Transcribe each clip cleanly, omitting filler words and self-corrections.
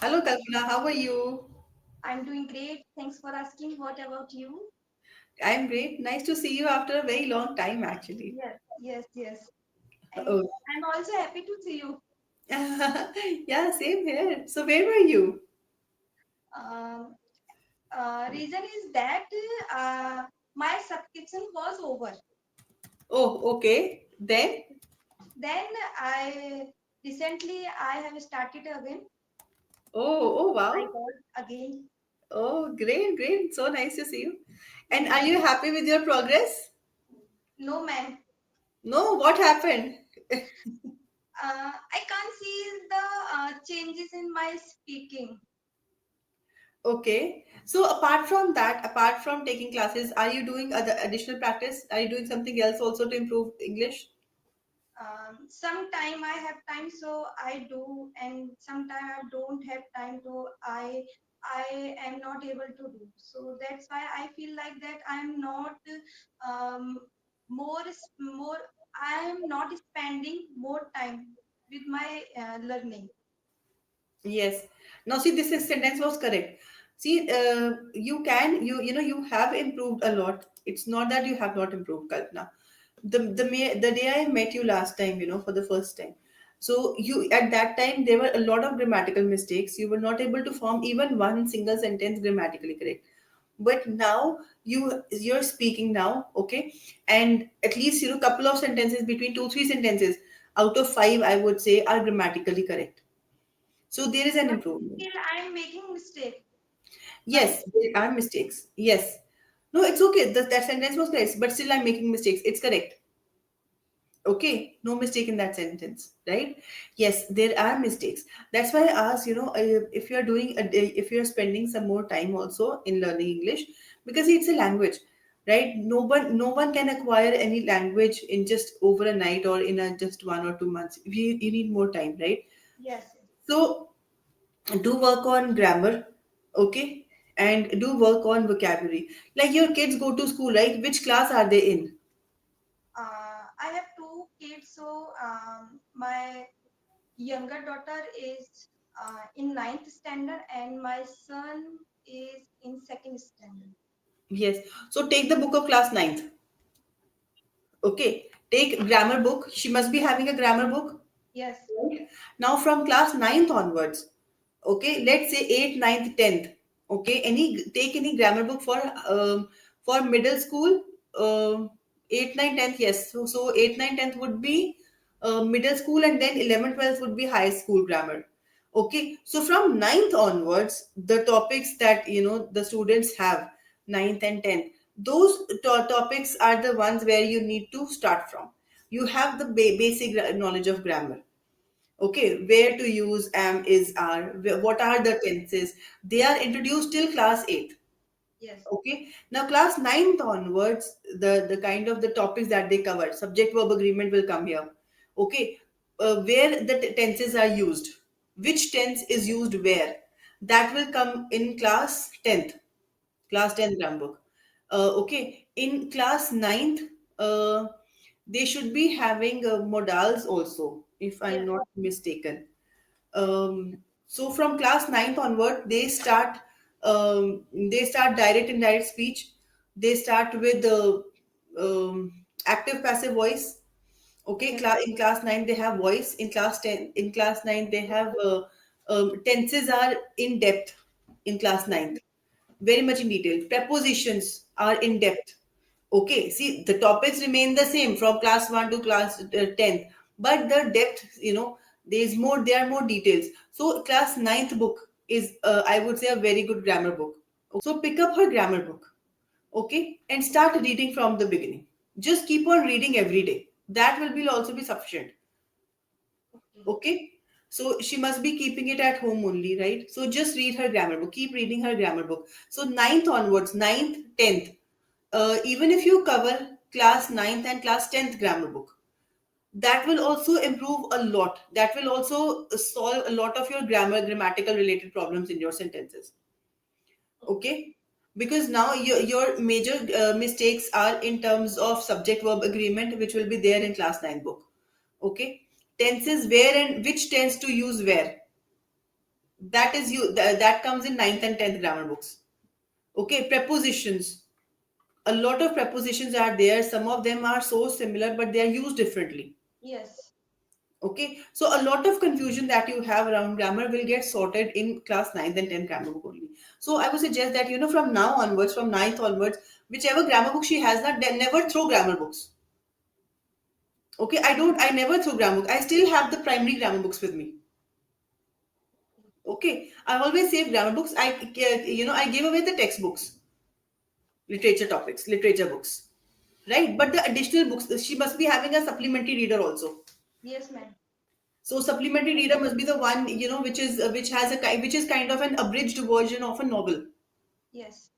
Hello, Kalpana. How are you? I'm doing great. Thanks for asking. What about you? I'm great. Nice to see you after a very long time, actually. Yes, yes, yes. And Oh, I'm also happy to see you. yeah, same here. So, where were you? Um, Reason is that uh, my subscription was over. Oh, okay. Then? Then I recently I have started again. Oh, I wow. got again. Oh, great, great. So nice to see you. And Thank are you you. happy with your progress? No, man. No, what happened? I can't see the changes in my speaking. Okay. So, apart from that, apart from taking classes, are you doing other additional practice? Are you doing something else also to improve English? Sometime I have time, so I do, and sometime I don't have time to. I am not able to do. So that's why I feel like that I'm not um, more. I am not spending more time with my learning. Yes. Now see, this is sentence was correct. See, you have improved a lot. It's not that you have not improved, Kalpana. The day I met you last time, for the first time. So you at that time there were a lot of grammatical mistakes. You were not able to form even one single sentence grammatically correct. But now you're speaking now, okay, and at least couple of sentences between two three sentences out of five I would say are grammatically correct, so there is an But improvement. still, I'm making mistake, right? Yes, there are mistakes. Yes. No, it's okay. That sentence was correct, but still I'm making mistakes. It's correct. Okay. No mistake in that sentence, right? Yes, there are mistakes. That's why I asked, if you're doing if you're spending some more time also in learning English, because it's a language, right? No one can acquire any language in just over a night or in just 1 or 2 months. You need more time, right? Yes. Yes. So do work on grammar, okay, and do work on vocabulary. Like your kids go to school, right? Which class are they in? I have two kids, so my younger daughter is in ninth standard, and my son is in second standard. Yes, so take the book of class ninth, okay, take grammar book. She must be having a grammar book, Yes, right? Now from class ninth onwards, okay, let's say 8th, ninth, 10th, okay, take any grammar book for middle school, 8th, 9th, 10th, yes, so 8th, 9th, 10th would be middle school, and then 11th, 12th would be high school grammar. Okay, so from ninth onwards, the topics that the students have, ninth and 10th, those topics are the ones where you need to start from. You have the basic knowledge of grammar. Okay, where to use am, is, are, what are the tenses. They are introduced till class 8th. yes, Okay, now class ninth onwards, the kind of the topics that they cover, subject verb agreement will come here. Okay, where the tenses are used, which tense is used where, that will come in class 10th, class 10 grammar book. Okay, in class ninth, uh, they should be having modals also, if I'm yes, not mistaken. So from class ninth onward, they start direct and indirect speech. They start with the active passive voice. Okay, yes, in class 9 they have voice. In class 10, in class 9 they have tenses are in depth. In class ninth, very much in detail. Prepositions are in depth. Okay, see, the topics remain the same from class 1 to class 10th, but the depth, there are more details. So, class ninth book is, I would say, a very good grammar book. So, pick up her grammar book, okay, and start reading from the beginning. Just keep on reading every day. That will also be sufficient. okay, Okay. So she must be keeping it at home only, right? So just read her grammar book. Keep reading her grammar book. So ninth onwards, ninth, 10th. Even if you cover class ninth and class 10th grammar book, that will also improve a lot. That will also solve a lot of your grammatical related problems in your sentences. okay, Okay. Because now your major mistakes are in terms of subject verb agreement, which will be there in class 9 book. Okay. Tenses, where and which tense to use where. That is that comes in ninth and 10th grammar books. Okay, prepositions. A lot of prepositions are there. Some of them are so similar, but they are used differently. Yes. Okay, so a lot of confusion that you have around grammar will get sorted in class 9th and 10th grammar book only. So I would suggest that, from now onwards, from ninth onwards, whichever grammar book she has, not then never throw grammar books. Okay, I never throw grammar book. I still have the primary grammar books with me. Okay, I always save grammar books. I gave away the textbooks, literature topics, literature books, right? But the additional books, she must be having a supplementary reader also. Yes, ma'am. So supplementary reader must be the one, which has which is kind of an abridged version of a novel. Yes.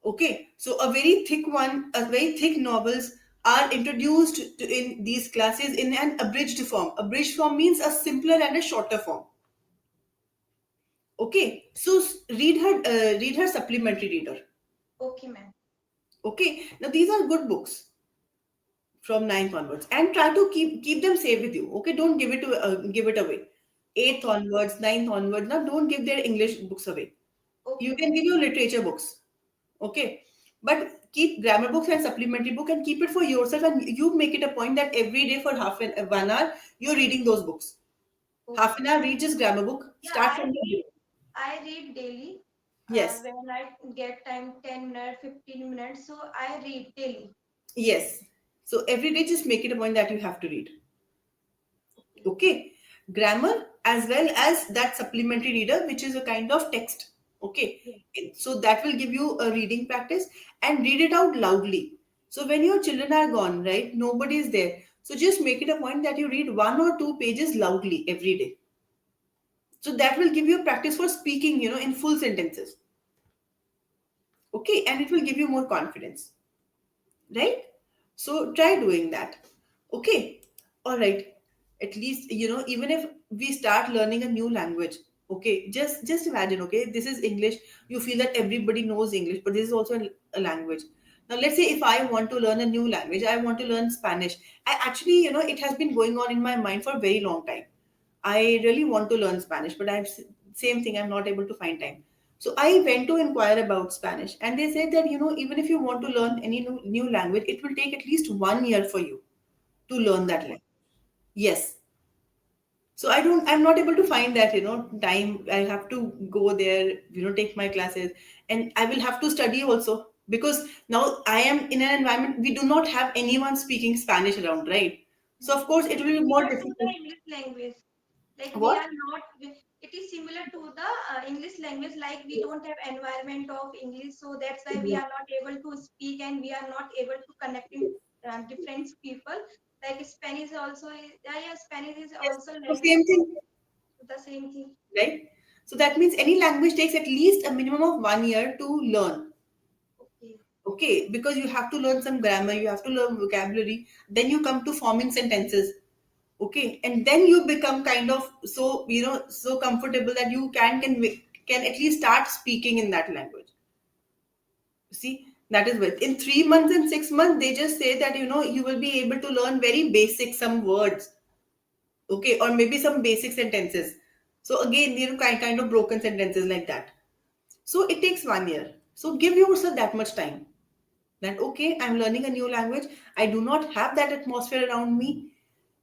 Okay, so a very thick one, a very thick novels are introduced in these classes in an abridged form. Abridged form means a simpler and a shorter form. Okay, so read her supplementary reader. Okay, ma'am. Okay, now these are good books from ninth onwards, and try to keep them safe with you. Okay, don't give it away. Eighth Okay. onwards, ninth onwards. Now don't give their English books away. You Okay, can ma'am. give your literature books. Okay, but keep grammar books and supplementary book and keep it for yourself, and you make it a point that every day for 1 hour you're reading those books. Half Okay. an hour read just grammar book. Yeah, Start from the. I read daily. Yes, When I get time, 10 minutes, 15 minutes, so I read daily. yes. So every day just make it a point that you have to read. Okay. Okay, grammar as well as that supplementary reader, which is a kind of text. Okay, Yes. so that will give you a reading practice, and read it out loudly. So when your children are gone, right, nobody is there, so just make it a point that you read 1 or 2 pages loudly every day. So that will give you a practice for speaking, in full sentences. Okay, and it will give you more confidence, right? So try doing that. Okay, all right. At least, even if we start learning a new language, okay, just imagine. Okay, this is English. You feel that everybody knows English, but this is also a language. Now let's say if I want to learn a new language, I want to learn Spanish. I actually, it has been going on in my mind for a very long time. I really want to learn Spanish, but same thing. I'm not able to find time. So I went to inquire about Spanish, and they said that, even if you want to learn any new language, it will take at least 1 year for you to learn that language. Yes. So I'm not able to find that, time. I have to go there, take my classes, and I will have to study also, because now I am in an environment we do not have anyone speaking Spanish around, right? So of course it will be more Similar to the difficult. English language. Like we What? are not, it is similar to the English language, like we don't have environment of English, so that's why we are not able to speak and we are not able to connect in different people. Like Spanish also is, yeah, yeah, Spanish is Yes. also So language same for thing, the same thing. right? So that means any language takes at least a minimum of 1 year to learn. Okay. Okay, because you have to learn some grammar, you have to learn vocabulary, then you come to forming sentences. Okay, and then you become kind of so comfortable that you can at least start speaking in that language. See, that is what in 3 months and 6 months they just say that you will be able to learn very basic some words. Okay, or maybe some basic sentences. So again, kind of broken sentences like that. So it takes 1 year. So give yourself that much time. That okay, I'm learning a new language. I do not have that atmosphere around me,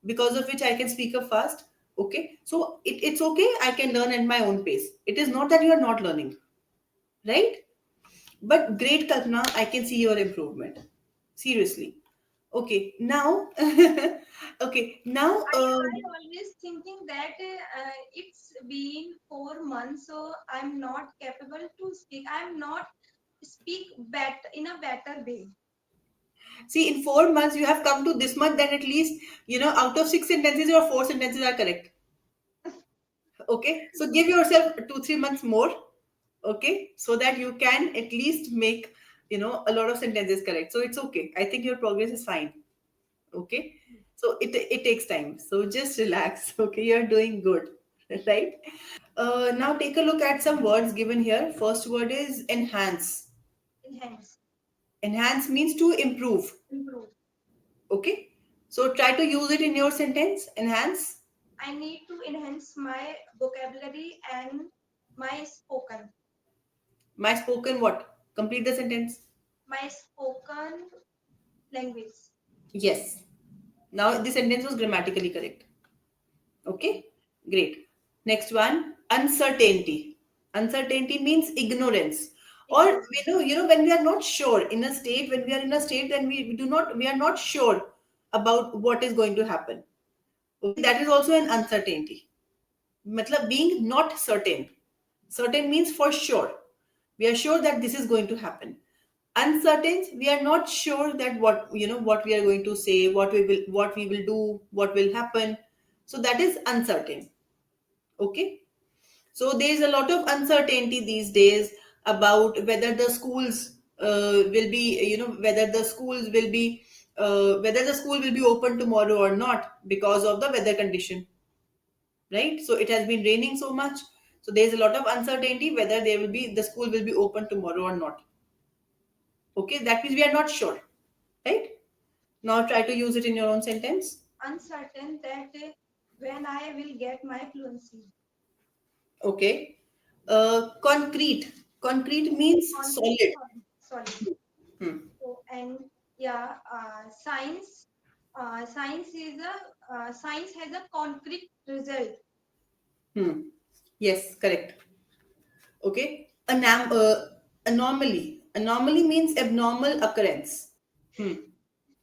because of which I can speak up fast. Okay, so it's okay. I can learn at my own pace. It is not that you are not learning, right? But great, Kalpana, I can see your improvement. Seriously. Okay, now, okay, now, I always thinking that it's been 4 months, so I'm not capable to speak. I'm not speak better in a better way. see, in 4 months you have come to this much. Then at least out of 6 sentences, your 4 sentences are correct. Okay, so give yourself 2 3 months more. Okay, so that you can at least make a lot of sentences correct. So it's okay. I think your progress is fine. Okay, so it takes time. So just relax. Okay, you're doing good, right? Now take a look at some words given here. First word is enhance. Enhance, Enhance means to improve. improve. Okay, so try to use it in your sentence. Enhance. I need to enhance my vocabulary and My spoken. My spoken what? Complete the sentence. My spoken language. Yes. Now the sentence was grammatically correct. Okay, great. Next one, uncertainty. Uncertainty means ignorance. Or Ignorance. when we are not sure in a state, when we are in a state, then we are not sure about what is going to happen. Okay, that is also an uncertainty. Matlab being not certain. Certain means for sure. We are sure that this is going to happen. Uncertain, we are not sure that what we are going to say, what we will do, what will happen. So that is uncertain. Okay. So there is a lot of uncertainty these days about whether the schools will be, whether the schools will be, whether the school will be open tomorrow or not because of the weather condition, right? So it has been raining so much. So there is a lot of uncertainty whether the school will be open tomorrow or not. Okay, that means we are not sure, right? Now try to use it in your own sentence. Uncertain that when I will get my fluency. Okay. Concrete. Concrete means Concrete, solid. solid. Hmm. So, and yeah, science. Science has a concrete result. Hmm. Yes, correct. Okay. Anomaly. Anomaly means abnormal occurrence. Hmm.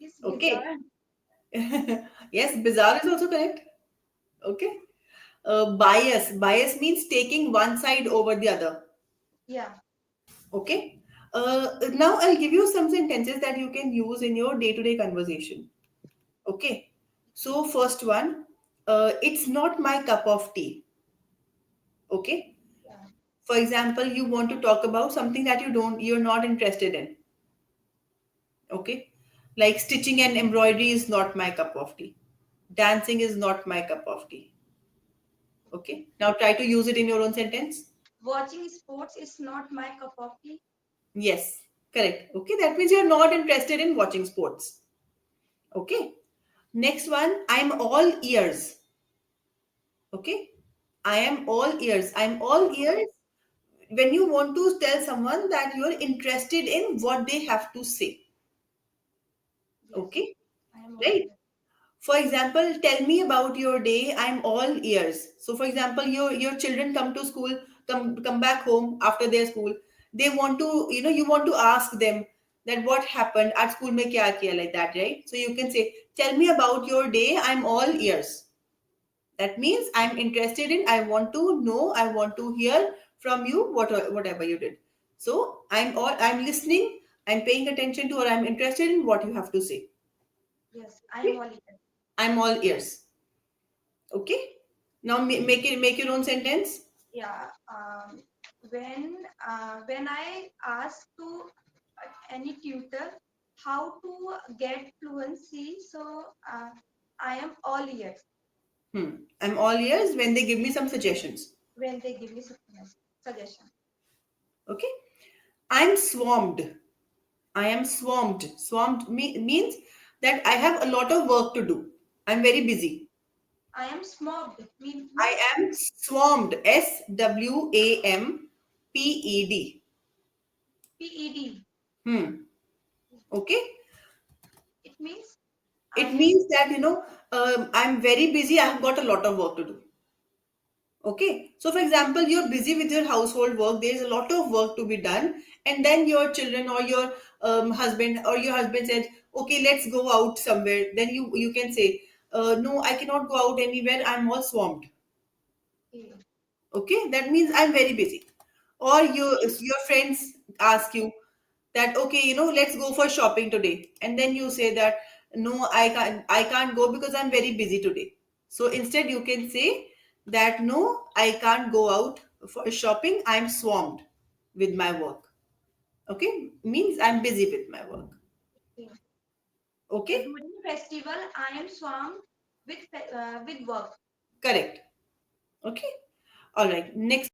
It's Okay. bizarre. Yes, bizarre is also correct. Okay. Bias. Bias means taking one side over the other. Yeah. Okay. Now I'll give you some sentences that you can use in your day-to-day conversation. Okay. So first one, it's not my cup of tea. Okay. Yeah. For example, you want to talk about something that you're not interested in. Okay. Like stitching and embroidery is not my cup of tea. Dancing is not my cup of tea. Okay. Okay. Now try to use it in your own sentence. Watching sports is not my cup of tea. Yes. Correct. Okay. That means you're not interested in watching sports. Okay. Next one, I'm all ears. Okay. I am all ears. I'm all ears when you want to tell someone that you're interested in what they have to say. Yes, Okay. I am all Right. ears. For example, tell me about your day. I'm all ears. So, for example, your children come to school, come back home after their school. They want to, you want to ask them that what happened at school, mein kya kiya, like that, right? So you can say, tell me about your day. I'm all ears. That means I'm interested in. I want to know. I want to hear from you whatever you did. So I'm listening. I'm paying attention to, or I'm interested in what you have to say. Yes, I am Okay? all ears. I'm all ears. Okay. Now make your own sentence. Yeah. When I ask to any tutor how to get fluency, so I am all ears I'm all ears when they give me some suggestions. when they give me suggestion. Okay. I'm swarmed. I am swarmed. Swarmed means that I have a lot of work to do. I'm very busy. I am smoked I means am swarmed. SWAMPED. PED. Hmm. Okay. It means I It am means that I'm very busy. I've got a lot of work to do. Okay. So, for example, you're busy with your household work. There's a lot of work to be done, and then your children or your husband says, "Okay, let's go out somewhere." Then you can say, "No, I cannot go out anywhere. I'm all swamped." PED. Okay, that means I'm very busy. Or your friends ask you that, okay, let's go for shopping today, and then you say that, no, I can't go because I'm very busy today. So instead you can say that, no, I can't go out for shopping. I'm swamped with my work. Okay, means I'm busy with my work. Okay, During festival, I am swamped with work. correct. Okay, all right. Next.